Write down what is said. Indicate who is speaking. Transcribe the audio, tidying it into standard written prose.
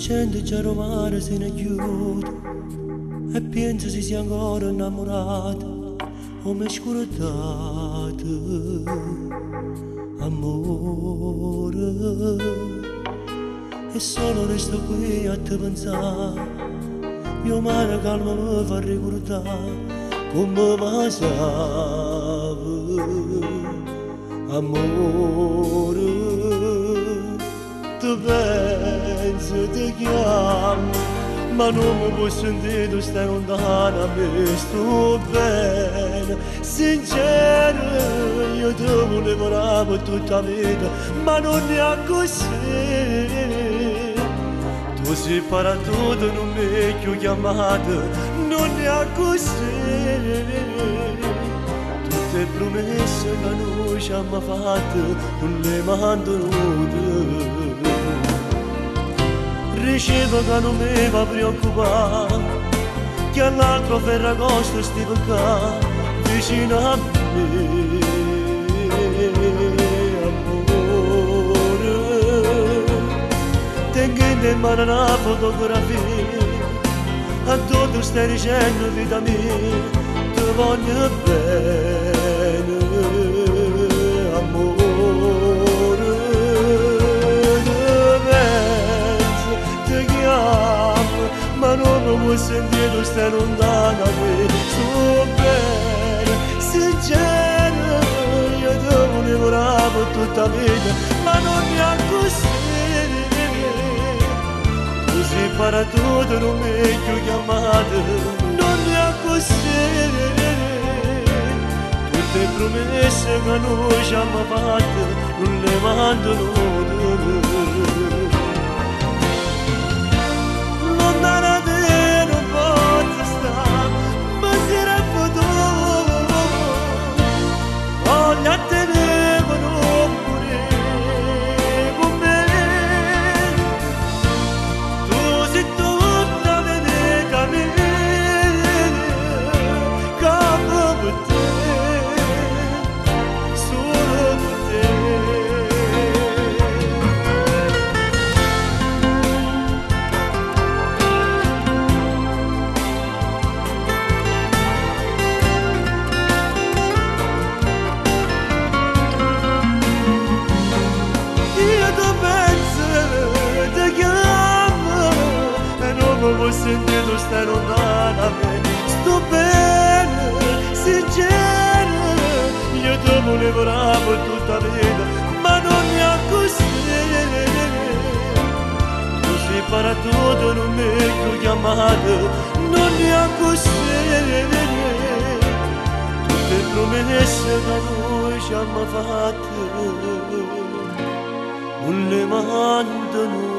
Speaker 1: gente già romana se ne chiude e pensa si sia ancora innamorato o mi scordate amore e solo resto qui a te pensare mia mano calma mi fa ricordare come passava amore tu pensi ti chiamo ma non mi puoi sentire tu stai lontana a me sto bene sincero io ti volevo per tutta la vita ma non è così tu sei parato non mi hai più chiamato non è così tutte le promesse che noi ci abbiamo fatto non le mantenute ricevo che non mi va a preoccupare che all'altro ferragosto stiamo qua vicino a me amore tengo in mano una fotografia a tu stai dicendo vita mia ti voglio bene amore ma non mi vuoi sentire tu stai lontana da me sto bene, sincero io ti volevo per tutta la vita ma non è così tu sei parato non mi hai più chiamato non è così tutte le promesse che noi ci abbiamo fatto non le mantenute lontana da te non posso stare ma se ne potuto voglio a tenere ma non morire con me tu sei tutta la vita mia come per te solo per te vuoi sentire tu stai lontana da me sto bene, sincero io ti volevo per tutta la vita ma non è così tu sei parato non mi hai più chiamato non è così tutte le promesse che noi ci abbiamo fatto non le mantenute